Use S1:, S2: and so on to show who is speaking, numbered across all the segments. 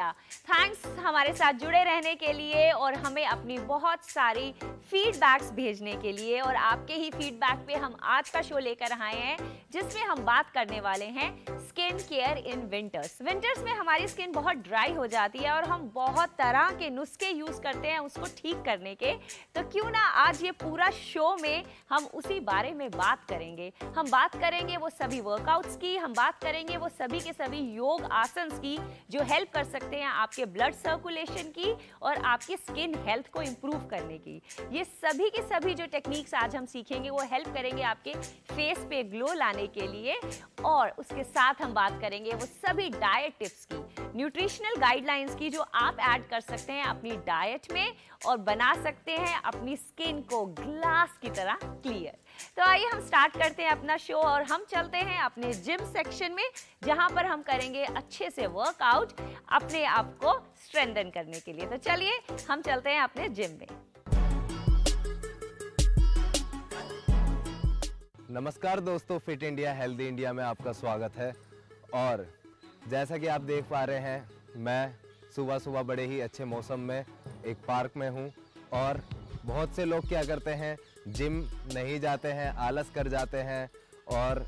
S1: India. Thanks हमारे साथ जुड़े रहने के लिए और हमें अपनी बहुत सारी फीडबैक्स भेजने के लिए। और आपके ही फीडबैक पे हम आज का शो लेकर आए हैं जिसमें हम बात करने वाले हैं skin care in winters. Winters में हमारी स्किन बहुत ड्राई हो जाती है और हम बहुत तरह के नुस्खे यूज करते हैं उसको ठीक करने के। तो क्यों ना आज ये पूरा शो में हम उसी बारे में बात करेंगे। हम बात करेंगे वो सभी वर्कआउट्स की, हम बात करेंगे वो सभी के सभी योग आसन्स की जो हेल्प कर सकते हैं आपके ब्लड सर्कुलेशन की और आपकी स्किन हेल्थ को इंप्रूव करने की। ये सभी के सभी जो टेक्निक्स आज हम सीखेंगे वो हेल्प करेंगे आपके फेस पे ग्लो लाने के लिए। और उसके साथ हम बात करेंगे वो सभी डाइट टिप्स की, न्यूट्रिशनल गाइडलाइंस की जो आप ऐड कर सकते हैं अपनी डाइट में और बना सकते हैं अपनी स्किन को ग्लास की तरह क्लियर। तो आइए हम स्टार्ट करते हैं अपना शो और हम चलते हैं अपने जिम सेक्शन में जहां पर हम करेंगे अच्छे से वर्कआउट अपने आप को स्ट्रेंथन करने के लिए। तो चलिए हम चलते हैं अपने जिम में।
S2: नमस्कार दोस्तों, फिट इंडिया हेल्दी इंडिया में आपका स्वागत है। और जैसा कि आप देख पा रहे हैं, मैं सुबह सुबह बड़े ही अच्छे मौसम में एक पार्क में हूं। और बहुत से लोग क्या करते हैं, जिम नहीं जाते हैं, आलस कर जाते हैं। और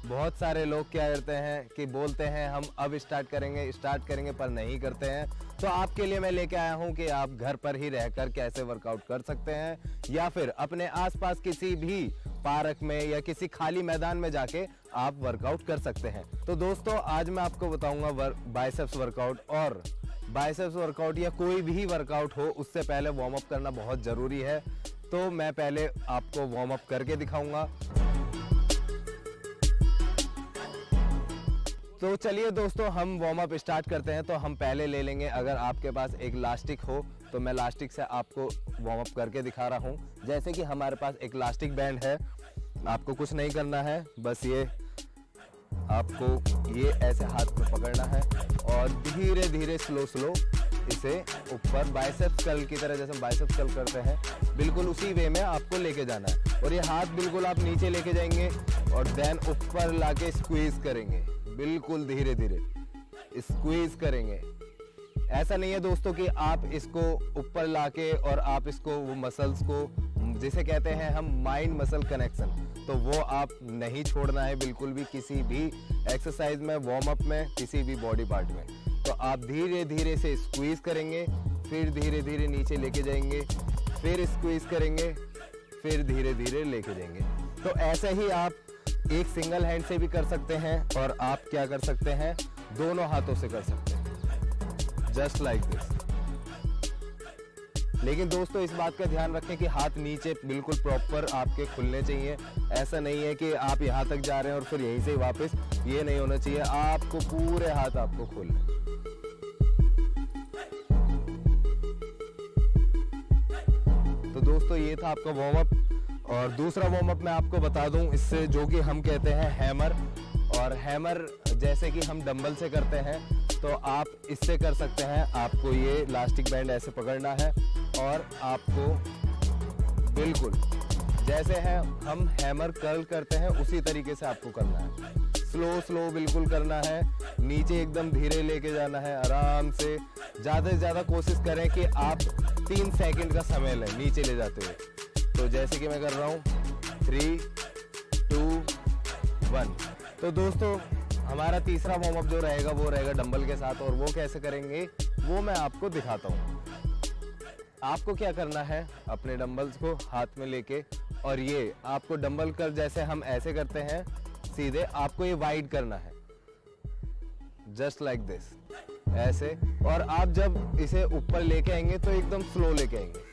S2: बहुत सारे लोग क्या करते हैं कि बोलते हैं हम अब स्टार्ट करेंगे पर नहीं करते हैं। तो आपके लिए मैं लेके आया हूं कि आप घर पर ही रहकर कैसे वर्कआउट कर सकते हैं या फिर अपने आसपास किसी भी पार्क में या किसी खाली मैदान में जाके आप वर्कआउट कर सकते हैं। तो दोस्तों आज मैं आपको बताऊंगा बाइसेप्स वर्कआउट। और बाइसेप्स वर्कआउट या कोई भी वर्कआउट हो उससे पहले वार्म अप करना बहुत ज़रूरी है। तो मैं पहले आपको वार्म अप करके दिखाऊंगा। तो चलिए दोस्तों हम वार्म अप स्टार्ट करते हैं। तो हम पहले ले लेंगे, अगर आपके पास एक लास्टिक हो तो मैं लास्टिक से आपको वार्म अप करके दिखा रहा हूं। जैसे कि हमारे पास एक लास्टिक बैंड है, आपको कुछ नहीं करना है, बस ये आपको ये ऐसे हाथ में पकड़ना है और धीरे धीरे स्लो इसे ऊपर बाइसेप्स कर्ल की तरह, जैसे बाइसेप्स कर्ल करते हैं बिल्कुल उसी वे में आपको लेके जाना है। और ये हाथ बिल्कुल आप नीचे लेके जाएंगे और देन ऊपर लाके स्क्वीज करेंगे, बिल्कुल धीरे धीरे स्क्वीज करेंगे। ऐसा नहीं है दोस्तों कि आप इसको ऊपर लाके और आप इसको वो मसल्स को जिसे कहते हैं हम माइंड मसल कनेक्शन, तो वो आप नहीं छोड़ना है बिल्कुल भी किसी भी एक्सरसाइज में, वार्म अप में, किसी भी बॉडी पार्ट में। तो आप धीरे धीरे से स्क्वीज करेंगे, फिर धीरे धीरे नीचे लेके जाएंगे, फिर स्क्वीज करेंगे, फिर धीरे धीरे लेके जाएंगे। तो ऐसे ही आप एक सिंगल हैंड से भी कर सकते हैं और आप क्या कर सकते हैं, दोनों हाथों से कर सकते हैं, जस्ट लाइक दिस। लेकिन दोस्तों इस बात का ध्यान रखें कि हाथ नीचे बिल्कुल प्रॉपर आपके खुलने चाहिए। ऐसा नहीं है कि आप यहाँ तक जा रहे हैं और फिर यहीं से वापस, ये नहीं होना चाहिए। आपको पूरे हाथ आपको खोलने। तो दोस्तों ये था आपका वार्म अप। और दूसरा वार्म अप मैं आपको बता दूं इससे, जो कि हम कहते हैं हैमर। और हैमर जैसे कि हम डंबल से करते हैं तो आप इससे कर सकते हैं। आपको ये इलास्टिक बैंड ऐसे पकड़ना है और आपको बिल्कुल जैसे है हम हैमर कर्ल करते हैं उसी तरीके से आपको करना है। स्लो बिल्कुल करना है, नीचे एकदम धीरे लेके जाना है, आराम से। ज़्यादा से ज़्यादा कोशिश करें कि आप 3 सेकंड का समय लें नीचे ले जाते हुए। तो जैसे कि मैं कर रहा हूँ 3, 2, 1। तो दोस्तों हमारा तीसरा वार्म अप जो रहेगा वो रहेगा डंबल के साथ। और वो कैसे करेंगे वो मैं आपको दिखाता हूँ। आपको क्या करना है, अपने डंबल्स को हाथ में लेके, और ये आपको डंबल कर जैसे हम ऐसे करते हैं सीधे, आपको ये वाइड करना है, जस्ट लाइक दिस, ऐसे। और आप जब इसे ऊपर लेके आएंगे तो एकदम स्लो लेके आएंगे।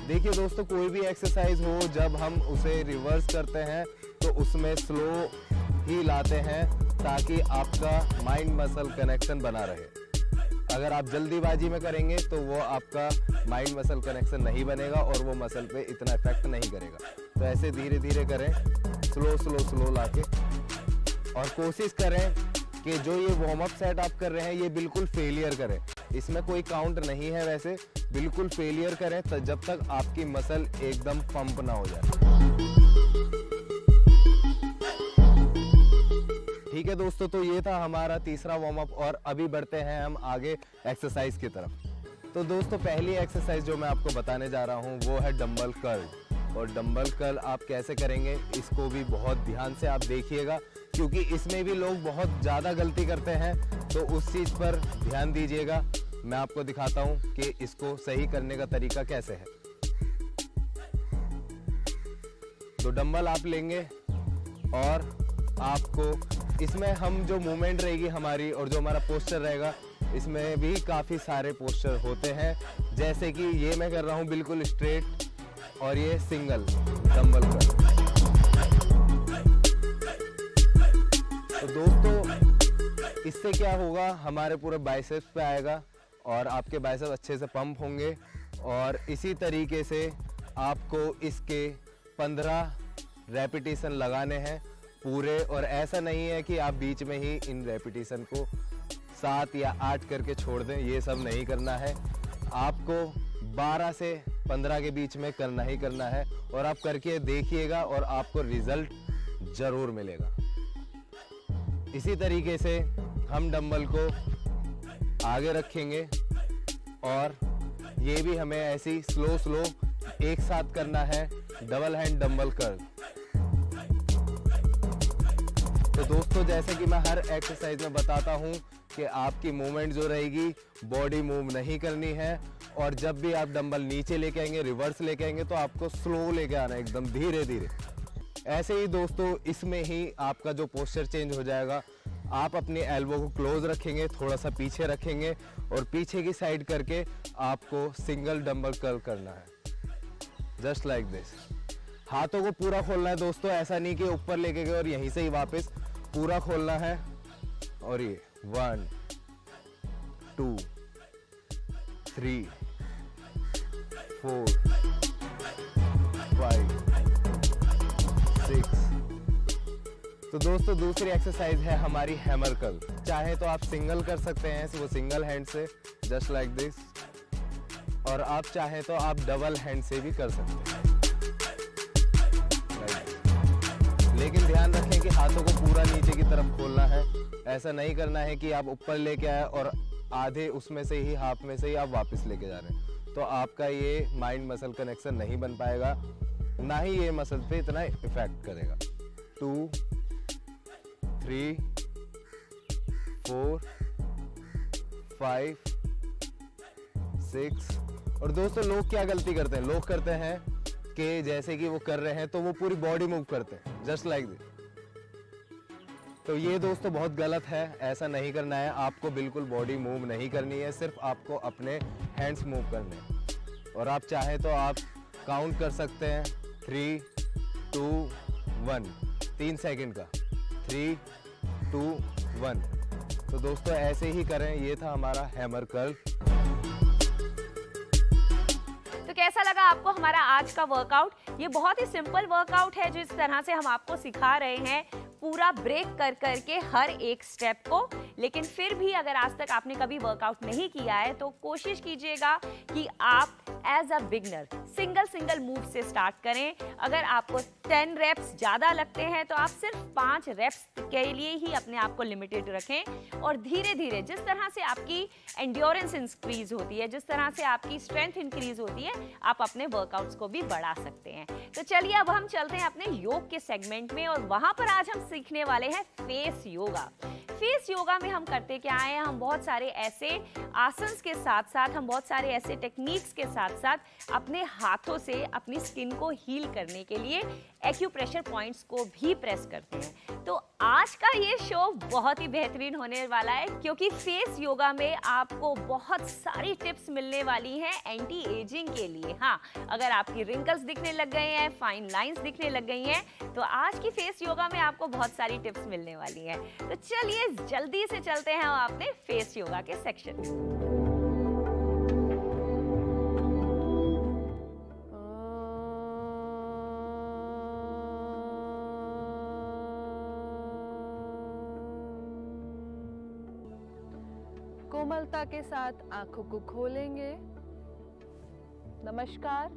S2: देखिए दोस्तों कोई भी एक्सरसाइज हो, जब हम उसे रिवर्स करते हैं तो उसमें स्लो ही लाते हैं ताकि आपका माइंड मसल कनेक्शन बना रहे। अगर आप जल्दीबाजी में करेंगे तो वो आपका माइंड मसल कनेक्शन नहीं बनेगा और वो मसल पे इतना इफेक्ट नहीं करेगा। तो ऐसे धीरे धीरे करें, स्लो लाके। और कोशिश करें कि जो ये वार्म अप सेट आप कर रहे हैं ये बिल्कुल फेलियर करें। इसमें कोई काउंट नहीं है, वैसे बिल्कुल फेलियर करें तो जब तक आपकी मसल एकदम पंप ना हो जाए। ठीक है दोस्तों, तो ये था हमारा तीसरा वार्म अप और अभी बढ़ते हैं हम आगे एक्सरसाइज की तरफ। तो दोस्तों पहली एक्सरसाइज जो मैं आपको बताने जा रहा हूँ वो है डंबल कर्ल। और डंबल कर्ल आप कैसे करेंगे इसको भी बहुत ध्यान से आप देखिएगा, क्योंकि इसमें भी लोग बहुत ज़्यादा गलती करते हैं, तो उस चीज़ पर ध्यान दीजिएगा। मैं आपको दिखाता हूँ कि इसको सही करने का तरीका कैसे है। तो डंबल आप लेंगे और आपको इसमें हम जो मूवमेंट रहेगी हमारी और जो हमारा पोस्चर रहेगा, इसमें भी काफ़ी सारे पोस्चर होते हैं। जैसे कि ये मैं कर रहा हूँ बिल्कुल स्ट्रेट और ये सिंगल डंबल कर्ल। तो दोस्तों इससे क्या होगा, हमारे पूरे बाइसेप्स पे आएगा और आपके बाइसेप्स अच्छे से पंप होंगे। और इसी तरीके से आपको इसके 15 रेपिटेशन लगाने हैं पूरे। और ऐसा नहीं है कि आप बीच में ही इन रेपिटेशन को 7 या 8 करके छोड़ दें, ये सब नहीं करना है। आपको 12 से 15 के बीच में करना ही करना है और आप करके देखिएगा और आपको रिजल्ट जरूर मिलेगा। इसी तरीके से हम डंबल को आगे रखेंगे और ये भी हमें ऐसी स्लो एक साथ करना है, डबल हैंड डंबल कर्ल। तो दोस्तों जैसे कि मैं हर एक्सरसाइज में बताता हूँ कि आपकी मूवमेंट जो रहेगी बॉडी मूव नहीं करनी है। और जब भी आप डंबल नीचे लेके आएंगे, रिवर्स लेके आएंगे, तो आपको स्लो लेके आना है, एकदम धीरे धीरे। ऐसे ही दोस्तों इसमें ही आपका जो पोस्चर चेंज हो जाएगा। आप अपनी एल्बो को क्लोज रखेंगे, थोड़ा सा पीछे रखेंगे और पीछे की साइड करके आपको सिंगल डंबल कर्ल करना है, जस्ट लाइक दिस। हाथों को पूरा खोलना है दोस्तों, ऐसा नहीं कि ऊपर लेके गए और यहीं से ही वापस, पूरा खोलना है। और ये 1 2 3 4 5 6। तो दोस्तों दूसरी एक्सरसाइज है हमारी हैमर कर्ल। चाहे तो आप सिंगल कर सकते हैं, वो सिंगल हैंड से जस्ट लाइक दिस, और आप चाहे तो आप डबल हैंड से भी कर सकते हैं। लेकिन ध्यान रखें कि हाथों को पूरा नीचे की तरफ खोलना है। ऐसा नहीं करना है कि आप ऊपर लेके आए और आधे उसमें से ही, हाफ में से ही आप वापस लेके जा रहे हैं, तो आपका ये माइंड मसल कनेक्शन नहीं बन पाएगा, ना ही ये मसल पे इतना इफेक्ट करेगा। 2 3 4 5 6। और दोस्तों लोग क्या गलती करते हैं, लोग करते हैं कि जैसे कि वो कर रहे हैं तो वो पूरी बॉडी मूव करते हैं, जस्ट लाइक दिस। तो ये दोस्तों बहुत गलत है, ऐसा नहीं करना है। आपको बिल्कुल बॉडी मूव नहीं करनी है, सिर्फ आपको अपने हैंड्स मूव करने हैं। और आप चाहे तो आप काउंट कर सकते हैं 3 2 1, 3 सेकंड का, 3 2 1। तो दोस्तों ऐसे ही करें। ये था हमारा हैमर कर्ल।
S1: तो कैसा लगा आपको हमारा आज का वर्कआउट? ये बहुत ही सिंपल वर्कआउट है जिस तरह से हम आपको सिखा रहे हैं, पूरा ब्रेक कर करके हर एक स्टेप को। लेकिन फिर भी अगर आज तक आपने कभी वर्कआउट नहीं किया है तो कोशिश कीजिएगा कि आप as a beginner single move से स्टार्ट करें। अगर आपको 10 रेप्स ज़्यादा लगते हैं तो आप सिर्फ 5 रेप्स के लिए ही अपने आप को लिमिटेड रखें और धीरे धीरे जिस तरह से आपकी एंड्योरेंस इंक्रीज होती है, जिस तरह से आपकी स्ट्रेंथ इंक्रीज होती है, आप अपने वर्कआउट्स को भी बढ़ा सकते हैं। तो चलिए अब हम चलते हैं अपने योग के सेगमेंट में और वहां पर आज हम सीखने वाले हैं फेस योगा। फेस योगा में हम करते क्या हैं, हम बहुत सारे ऐसे आसन्स के साथ साथ, हम बहुत सारे ऐसे टेक्निक्स के साथ साथ अपने हाथों से अपनी स्किन को हील करने के लिए एक्यूप्रेशर पॉइंट्स को भी प्रेस करते हैं। तो आज का ये शो बहुत ही बेहतरीन होने वाला है क्योंकि फेस योगा में आपको बहुत सारी टिप्स मिलने वाली हैं एंटी एजिंग के लिए। हाँ, अगर आपकी रिंकल्स दिखने लग गए हैं, फाइन लाइंस दिखने लग गई हैं, तो आज की फेस योगा में आपको बहुत सारी टिप्स मिलने वाली हैं। तो चलिए जल्दी से चलते हैं हम अपने फेस योगा के सेक्शन में।
S3: कोमलता के साथ आंखों को खोलेंगे। नमस्कार,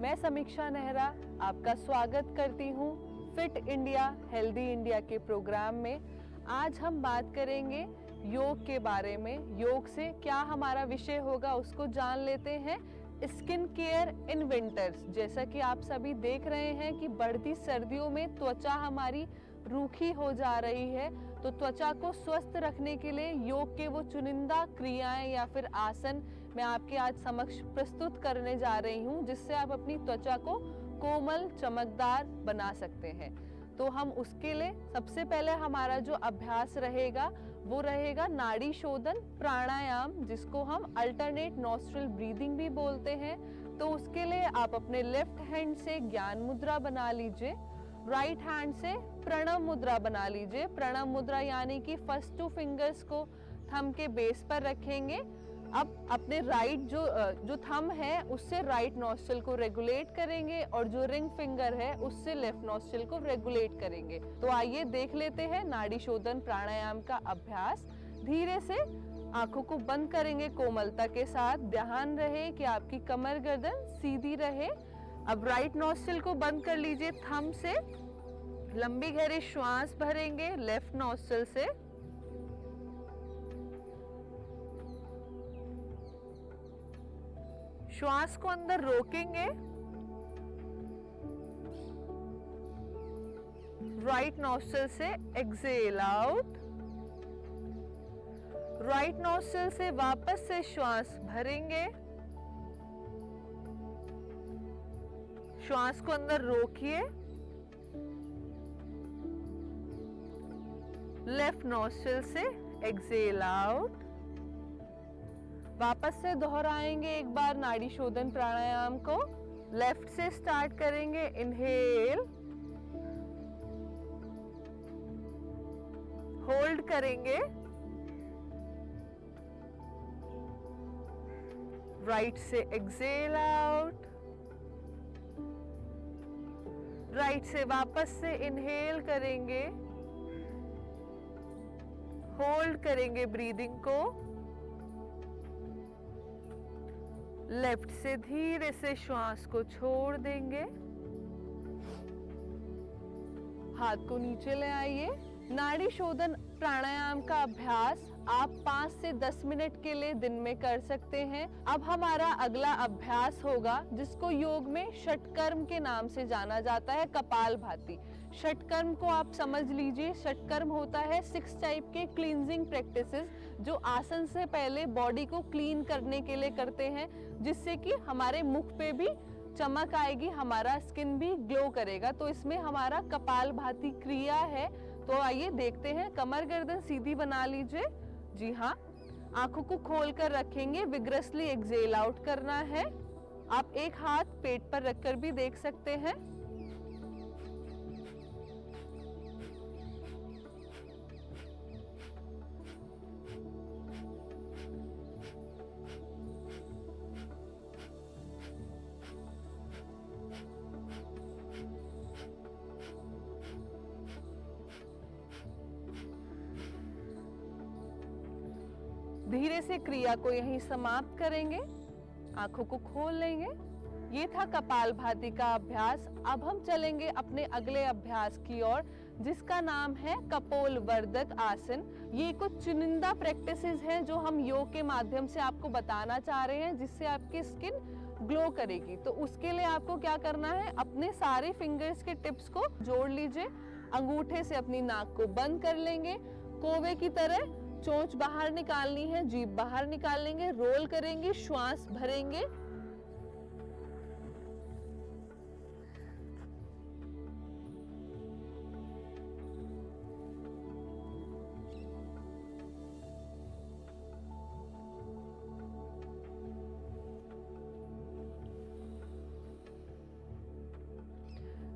S3: मैं समीक्षा नेहरा आपका स्वागत करती हूँ फिट इंडिया हेल्दी इंडिया के प्रोग्राम में। आज हम बात करेंगे योग के बारे में। योग से क्या हमारा विषय होगा उसको जान लेते हैं। Skin care in winters. जैसा कि आप सभी देख रहे हैं कि बढ़ती सर्दियों में त्वचा हमारी रूखी हो जा रही है, तो त्वचा को स्वस्थ रखने के लिए योग के वो चुनिंदा क्रियाएं या फिर आसन मैं आपके आज समक्ष प्रस्तुत करने जा रही हूँ, जिससे आप अपनी त्वचा को कोमल चमकदार बना सकते हैं। तो हम उसके लिए सबसे पहले हमारा जो अभ्यास रहेगा वो रहेगा नाड़ी शोधन प्राणायाम, जिसको हम अल्टरनेट नॉस्ट्रल ब्रीदिंग भी बोलते हैं। तो उसके लिए आप अपने लेफ्ट हैंड से ज्ञान मुद्रा बना लीजिए, राइट हैंड से प्रणव मुद्रा बना लीजिए। प्रणव मुद्रा यानी कि फर्स्ट 2 फिंगर्स को थंब के बेस पर रखेंगे। अब अपने राइट जो थंब है उससे राइट नॉस्ट्रल को रेगुलेट करेंगे और जो रिंग फिंगर है उससे लेफ्ट नॉस्ट्रल को रेगुलेट करेंगे। तो आइए देख लेते हैं नाड़ी शोधन प्राणायाम का अभ्यास। धीरे से आंखों को बंद करेंगे कोमलता के साथ। ध्यान रहे कि आपकी कमर गर्दन सीधी रहे। अब राइट नॉस्ट्रल को बंद कर लीजिए थंब से। लंबी गहरी श्वास भरेंगे लेफ्ट नॉस्ट्रल से। श्वास को अंदर रोकेंगे। राइट नॉस्ट्रल से एक्सेल आउट। राइट नॉस्ट्रल से वापस से श्वास भरेंगे। श्वास को अंदर रोकिए। लेफ्ट नॉस्ट्रल से एक्सेल आउट। वापस से दोहराएंगे एक बार नाड़ी शोधन प्राणायाम को। लेफ्ट से स्टार्ट करेंगे। इनहेल, होल्ड करेंगे। राइट से एक्सेल आउट। राइट से वापस से इनहेल करेंगे, होल्ड करेंगे ब्रीदिंग को। लेफ्ट से धीरे से श्वास को छोड़ देंगे। हाथ को नीचे ले आइए। नाड़ी शोधन प्राणायाम का अभ्यास आप 5 से 10 मिनट के लिए दिन में कर सकते हैं। अब हमारा अगला अभ्यास होगा जिसको योग में षटकर्म के नाम से जाना जाता है, कपालभाति। षटकर्म को आप समझ लीजिए। षटकर्म होता है 6 टाइप के क्लींजिंग प्रैक्टिसेस जो आसन से पहले बॉडी को क्लीन करने के लिए करते हैं, जिससे कि हमारे मुख पे भी चमक आएगी, हमारा स्किन भी ग्लो करेगा। तो इसमें हमारा कपालभाति क्रिया है। तो आइए देखते हैं। कमर गर्दन सीधी बना लीजिए। जी हाँ, आंखों को खोलकर रखेंगे। विग्रसली एक्सेल आउट करना है। आप एक हाथ पेट पर रखकर भी देख सकते हैं। धीरे से क्रिया को यहीं समाप्त करेंगे। आंखों को खोल लेंगे। ये था कपालभाति का अभ्यास। अब हम चलेंगे अपने अगले अभ्यास की ओर, जिसका नाम है कपोलवर्धक आसन। ये कुछ चुनिंदा प्रैक्टिसेस हैं जो हम योग के माध्यम से आपको बताना चाह रहे हैं, जिससे आपकी स्किन ग्लो करेगी। तो उसके लिए आपको क्या करना है, अपने सारे फिंगर्स के टिप्स को जोड़ लीजिए। अंगूठे से अपनी नाक को बंद कर लेंगे। कोवे की तरह चोंच बाहर निकालनी है, जीभ बाहर निकाल लेंगे, रोल करेंगे, श्वास भरेंगे।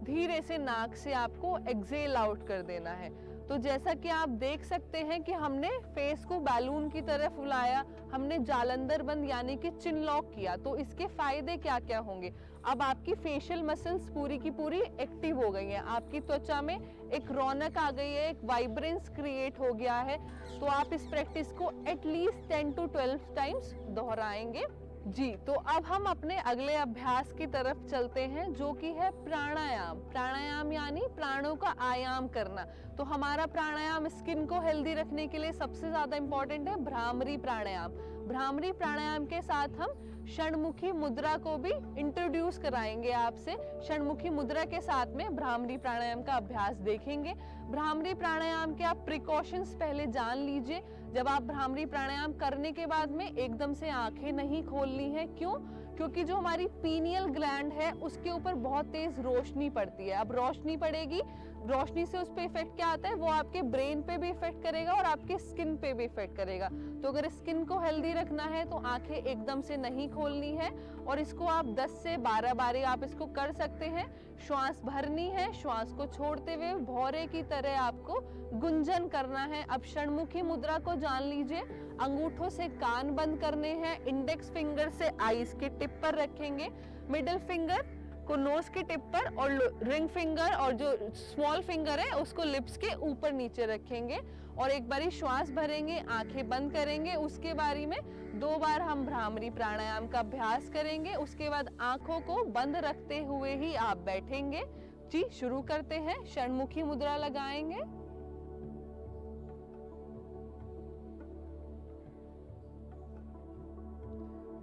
S3: धीरे से नाक से आपको एक्सेल आउट कर देना है। तो जैसा कि आप देख सकते हैं कि हमने फेस को बैलून की तरह फुलाया, हमने जालंधर बंद यानी कि चिन लॉक किया। तो इसके फायदे क्या क्या होंगे? अब आपकी फेशियल मसल्स पूरी की पूरी एक्टिव हो गई हैं, आपकी त्वचा में एक रौनक आ गई है, एक वाइब्रेंस क्रिएट हो गया है। तो आप इस प्रैक्टिस को एटलीस्ट 10 to 12 टाइम्स दोहराएंगे। जी, तो अब हम अपने अगले अभ्यास की तरफ चलते हैं, जो कि है प्राणायाम। प्राणायाम यानी प्राणों का आयाम करना। तो हमारा प्राणायाम स्किन को हेल्दी रखने के लिए सबसे ज्यादा इंपॉर्टेंट है भ्रामरी प्राणायाम। भ्रामरी प्राणायाम के साथ हम षणमुखी मुद्रा को भी इंट्रोड्यूस कराएंगे आपसे। षणमुखी मुद्रा के साथ में भ्रामरी प्राणायाम का अभ्यास देखेंगे। भ्रामरी प्राणायाम के आप प्रिकॉशंस पहले जान लीजिए। जब आप भ्रामरी प्राणायाम करने के बाद में एकदम से आंखें नहीं खोलनी है। क्यों? क्योंकि जो हमारी पीनियल ग्लैंड है उसके ऊपर बहुत तेज रोशनी पड़ती है। अब रोशनी पड़ेगी, रोशनी से उस पे इफेक्ट क्या आता है, वो आपके ब्रेन पे भी इफेक्ट करेगा और आपके स्किन पे भी इफेक्ट करेगा। तो अगर स्किन को हेल्दी रखना है तो आंखें एकदम से नहीं खोलनी है और इसको आप 10 से 12 बारी आप इसको कर सकते हैं। श्वास भरनी है, श्वास को छोड़ते हुए भौरे की तरह आपको गुंजन करना है। अब षणमुखी मुद्रा को जान लीजिए। अंगूठों से कान बंद करने हैं, इंडेक्स फिंगर से आईज के टिप पर रखेंगे, मिडिल फिंगर को नोज के टिप पर और रिंग फिंगर और जो स्मॉल फिंगर है उसको लिप्स के ऊपर नीचे रखेंगे और एक बारी श्वास भरेंगे, आंखें बंद करेंगे। उसके बारी में 2 बार हम भ्रामरी प्राणायाम का अभ्यास करेंगे। उसके बाद आंखों को बंद रखते हुए ही आप बैठेंगे। जी, शुरू करते हैं। षणमुखी मुद्रा लगाएंगे।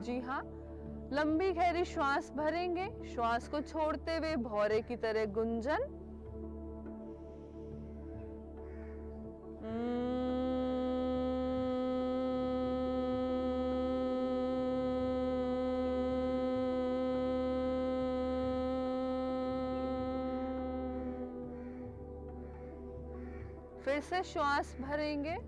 S3: जी हाँ, लंबी गहरी श्वास भरेंगे, श्वास को छोड़ते हुए भौरे की तरह गुंजन। फिर से श्वास भरेंगे।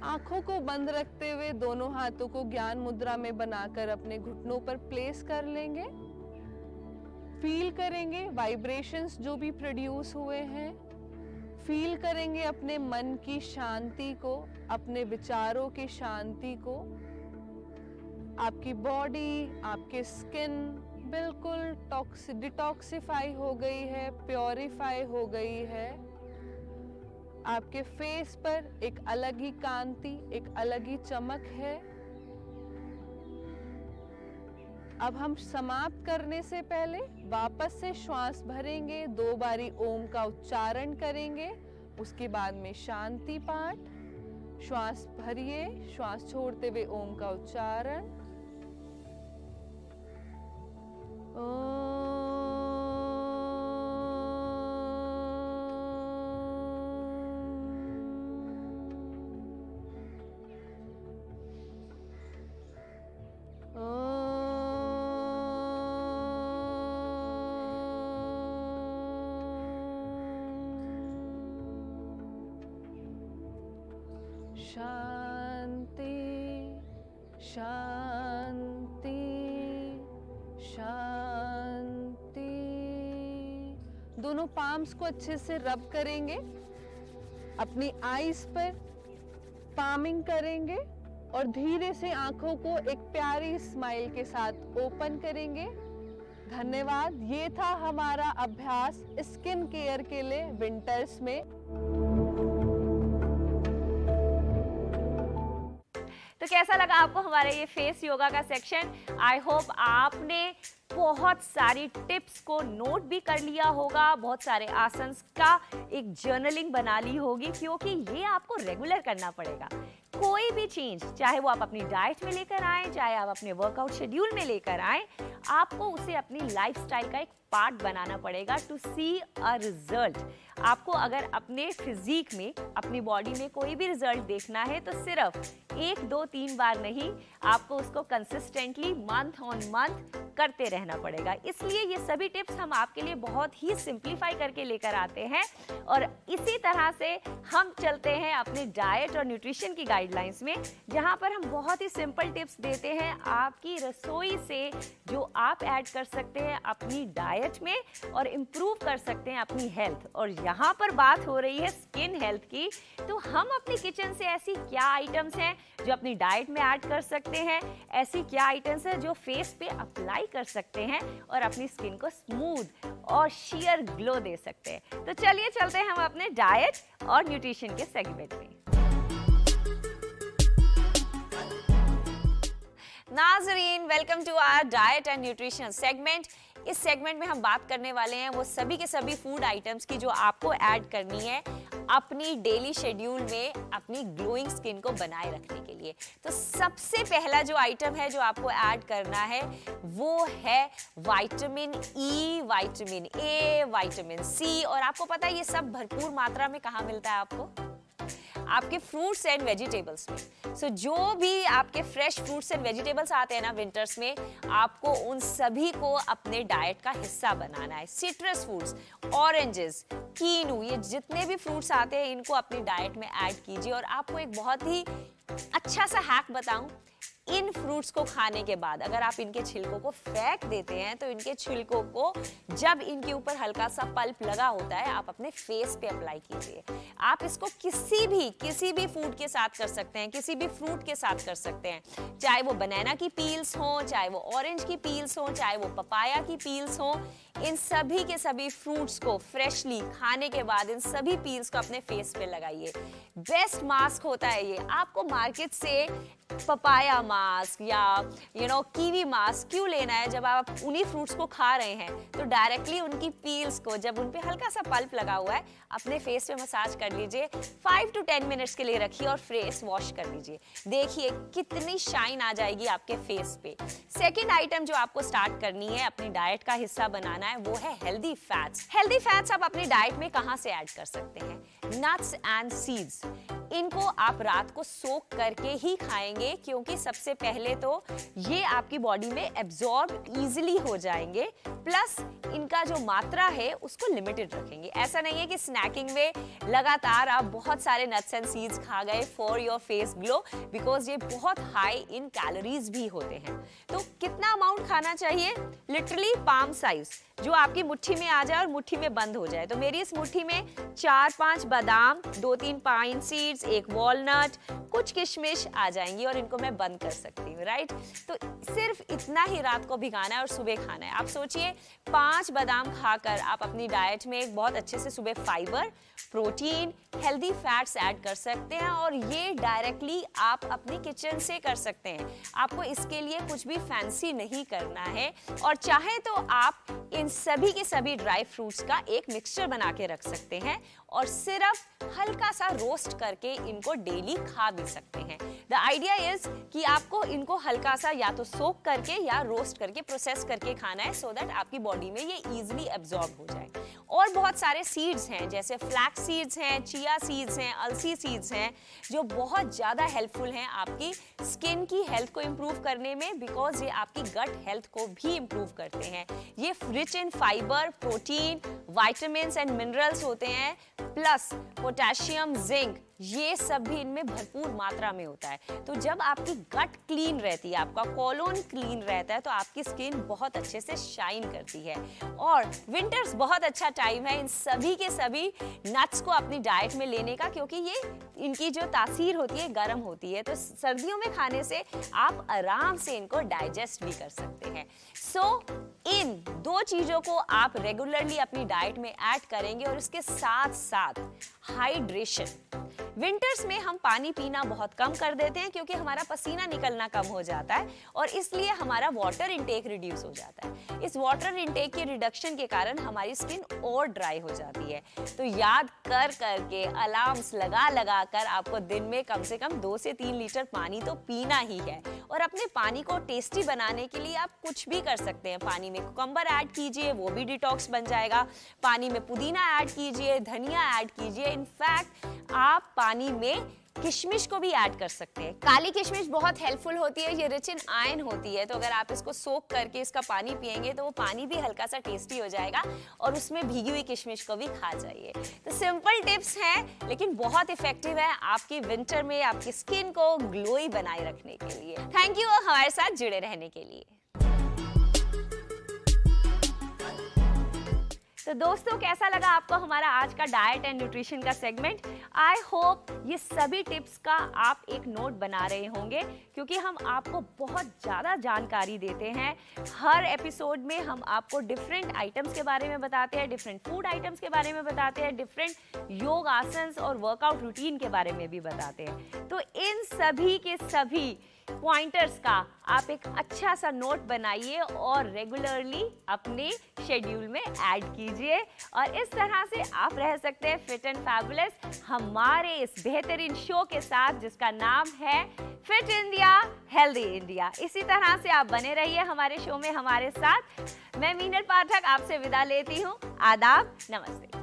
S3: आंखों को बंद रखते हुए दोनों हाथों को ज्ञान मुद्रा में बनाकर अपने घुटनों पर प्लेस कर लेंगे। फील करेंगे वाइब्रेशंस जो भी प्रोड्यूस हुए हैं। फील करेंगे अपने मन की शांति को, अपने विचारों की शांति को। आपकी बॉडी, आपकी स्किन बिल्कुल डिटॉक्सिफाई हो गई है, प्योरीफाई हो गई है। आपके फेस पर एक अलग ही कांति, एक अलग ही चमक है। अब हम समाप्त करने से पहले वापस से श्वास भरेंगे, 2 बारी ओम का उच्चारण करेंगे। उसके बाद में शांति पाठ। श्वास भरिए, श्वास छोड़ते हुए ओम का उच्चारण। शांति शांति शांति। दोनों पाम्स को अच्छे से रब करेंगे, अपनी आईज पर पामिंग करेंगे और धीरे से आंखों को एक प्यारी स्माइल के साथ ओपन करेंगे। धन्यवाद। ये था हमारा अभ्यास स्किन केयर के लिए विंटर्स में।
S1: तो कैसा लगा आपको हमारा ये फेस योगा का सेक्शन? आई होप आपने बहुत सारी टिप्स को नोट भी कर लिया होगा, बहुत सारे आसन्स का एक जर्नलिंग बना ली होगी, क्योंकि ये आपको रेगुलर करना पड़ेगा। कोई भी चेंज, चाहे वो आप अपनी डाइट में लेकर आए, चाहे आप अपने वर्कआउट शेड्यूल में लेकर आए, आपको उसे अपनी लाइफस्टाइल का एक पार्ट बनाना पड़ेगा टू सी अ रिजल्ट। आपको अगर अपने फिजिक में, अपनी बॉडी में कोई भी रिजल्ट देखना है तो सिर्फ 1, 2, 3 बार नहीं, आपको उसको कंसिस्टेंटली मंथ ऑन मंथ करते रहना पड़ेगा। इसलिए ये सभी टिप्स हम आपके लिए बहुत ही सिंप्लीफाई करके लेकर आते हैं और इसी तरह से हम चलते हैं अपने डाइट और न्यूट्रिशन की गाइडलाइंस में, जहां पर हम बहुत ही सिंपल टिप्स देते हैं आपकी रसोई से, जो आप ऐड कर सकते हैं अपनी डाइट डाइट में और इम्प्रूव कर सकते हैं अपनी हेल्थ। और यहाँ पर बात हो रही है स्किन हेल्थ की, तो हम अपनी किचन से ऐसी क्या आइटम्स हैं जो अपनी डाइट में ऐड कर सकते हैं, ऐसी क्या आइटम्स हैं जो फेस पे अप्लाई कर सकते हैं और अपनी स्किन को स्मूथ और sheer ग्लो दे सकते हैं। तो चलिए चलते हैं हम अपने डाइट और न्यूट्रिशन के सेगमेंट में। नाज़रीन, welcome to our diet and nutrition segment. इस सेगमेंट में हम बात करने वाले हैं वो सभी के सभी फूड आइटम्स की जो आपको ऐड करनी है अपनी डेली शेड्यूल में अपनी ग्लोइंग स्किन को बनाए रखने के लिए। तो सबसे पहला जो आइटम है जो आपको ऐड करना है वो है vitamin E, vitamin A, vitamin C. और आपको पता है ये सब भरपूर मात्रा में कहाँ मिलता है आपको? आपके फ्रूट्स एंड वेजिटेबल्स में। सो जो भी आपके फ्रेश फ्रूट्स एंड वेजिटेबल्स आते हैं ना विंटर्स में, आपको उन सभी को अपने डाइट का हिस्सा बनाना है। सिट्रस फ्रूट्स, ऑरेंजेस, कीनू, ये जितने भी फ्रूट्स आते हैं इनको अपनी डाइट में ऐड कीजिए। और आपको एक बहुत ही अच्छा सा हैक बताऊं, इन फ्रूट्स को खाने के बाद अगर आप इनके छिलकों को फेंक देते हैं तो इनके छिलकों को जब इनके ऊपर हल्का सा पल्प लगा होता है आप अपने फेस पे अप्लाई कीजिए। आप इसको किसी भी फूड के साथ कर सकते हैं, किसी भी फ्रूट के साथ कर सकते हैं, चाहे वो बनाना की पील्स हो, चाहे वो ऑरेंज की पील्स हो, चाहे वो पपाया की पील्स हो। इन सभी के सभी फ्रूट्स को फ्रेशली खाने के बाद इन सभी पील्स को अपने फेस पे लगाइए। बेस्ट मास्क होता है ये। आपको मार्केट से पपाया मास्क या कीवी मास्क क्यों लेना है जब आप उन्हीं फ्रूट्स को खा रहे हैं? तो डायरेक्टली उनकी पील्स को जब उन पे हल्का सा पल्प लगा हुआ है अपने फेस पे मसाज कर लीजिए। 5 to 10 मिनट्स के लिए रखिए और फेस वॉश कर लीजिए। देखिए कितनी शाइन आ जाएगी आपके फेस पे। सेकेंड आइटम जो आपको स्टार्ट करनी है अपनी डाइट का हिस्सा बनाना है वो है हेल्दी फैट्स। हेल्दी फैट्स आप अपनी डाइट में कहाँ से ऐड कर सकते हैं? Nuts and seeds. इनको आप रात को सोक करके ही खाएंगे क्योंकि सबसे पहले तो ये आपकी बॉडी में एब्जॉर्ब इजीली हो जाएंगे, प्लस इनका जो मात्रा है उसको लिमिटेड रखेंगे। ऐसा नहीं है कि स्नैकिंग में लगातार आप बहुत सारे नट्स एंड सीड्स खा गए for your face glow, because ये बहुत हाई इन कैलोरीज भी होते हैं। तो कितना अमाउंट खाना चाहिए? लिटरली पाम साइज, जो आपकी मुट्ठी में आ जाए और मुट्ठी में बंद हो जाए। तो मेरी इस मुट्ठी में 4-5 बादाम, 2-3 पाइन सीड्स, एक वॉलनट, कुछ किशमिश आ जाएंगी और इनको मैं बंद कर सकती हूँ, राइट? तो सिर्फ इतना ही रात को भिगाना है और सुबह खाना है। आप सोचिए 5 बादाम खाकर आप अपनी डाइट में एक बहुत अच्छे से सुबह fibre, protein, healthy fats add कर सकते हैं और ये डायरेक्टली आप अपनी किचन से कर सकते हैं। आपको इसके लिए कुछ भी फैंसी नहीं करना है और चाहे तो आप इन सभी के सभी ड्राई फ्रूट्स का एक मिक्सचर बना के रख सकते हैं और सिर्फ हल्का सा रोस्ट करके इनको डेली खा भी सकते हैं। द आइडिया इज कि आपको इनको हल्का सा या तो सोक करके या रोस्ट करके प्रोसेस करके खाना है सो दैट आपकी बॉडी में ये इजीली एब्जॉर्ब हो जाए। और बहुत सारे सीड्स हैं जैसे फ्लैक्स सीड्स हैं, चिया सीड्स हैं, अलसी सीड्स हैं जो बहुत ज़्यादा हेल्पफुल हैं आपकी स्किन की हेल्थ को इम्प्रूव करने में, बिकॉज ये आपकी गट हेल्थ को भी इम्प्रूव करते हैं। ये rich in fibre, protein, vitamins and minerals होते हैं, प्लस पोटेशियम, जिंक, ये सब भी इनमें भरपूर मात्रा में होता है। तो जब आपकी गट क्लीन रहती है, आपका कोलोन क्लीन रहता है, तो आपकी स्किन बहुत अच्छे से शाइन करती है। और विंटर्स बहुत अच्छा टाइम है इन सभी के सभी नट्स को अपनी डाइट में लेने का, क्योंकि ये इनकी जो तासीर होती है गर्म होती है, तो सर्दियों में खाने से आप आराम से इनको डाइजेस्ट भी कर सकते हैं। सो इन 2 चीजों को आप रेगुलरली अपनी डाइट में ऐड करेंगे और इसके साथ साथ हाइड्रेशन। विंटर्स में हम पानी पीना बहुत कम कर देते हैं क्योंकि हमारा पसीना निकलना कम हो जाता है और इसलिए हमारा वाटर इंटेक रिड्यूस हो जाता है। इस वाटर इंटेक के रिडक्शन के कारण हमारी स्किन और ड्राई हो जाती है। तो याद कर करके अलार्म्स लगा कर आपको दिन में कम से कम 2 से 3 लीटर पानी तो पीना ही है। और अपने पानी को टेस्टी बनाने के लिए आप कुछ भी कर सकते हैं। पानी में कुकम्बर ऐड कीजिए, वो भी डिटॉक्स बन जाएगा। पानी में पुदीना ऐड कीजिए, धनिया ऐड कीजिए। इनफैक्ट आप पानी में किशमिश को भी ऐड कर सकते हैं। काली किशमिश बहुत हेल्पफुल होती है, ये रिच इन आयरन होती है, तो अगर आप इसको सोक करके इसका पानी पिएंगे तो वो पानी भी हल्का सा टेस्टी हो जाएगा और उसमें भीगी हुई किशमिश को भी खा जाइए। तो सिंपल टिप्स हैं लेकिन बहुत इफेक्टिव है आपकी विंटर में आपकी स्किन को ग्लोई बनाए रखने के लिए। थैंक यू हमारे साथ जुड़े रहने के लिए। तो दोस्तों, कैसा लगा आपको हमारा आज का डाइट एंड न्यूट्रिशन का सेगमेंट? आई होप ये सभी टिप्स का आप एक नोट बना रहे होंगे, क्योंकि हम आपको बहुत ज़्यादा जानकारी देते हैं। हर एपिसोड में हम आपको डिफरेंट आइटम्स के बारे में बताते हैं, डिफरेंट फूड आइटम्स के बारे में बताते हैं, डिफरेंट योग आसन्स और वर्कआउट रूटीन के बारे में भी बताते हैं। तो इन सभी के सभी पॉइंटर्स का आप एक अच्छा सा नोट बनाइए और रेगुलरली अपने शेड्यूल में ऐड कीजिए, और इस तरह से आप रह सकते हैं फिट एंड फैबुलस हमारे इस बेहतरीन शो के साथ, जिसका नाम है फिट इंडिया हेल्दी इंडिया। इसी तरह से आप बने रहिए हमारे शो में हमारे साथ। मैं मीनल पाठक आपसे विदा लेती हूँ। आदाब, नमस्ते।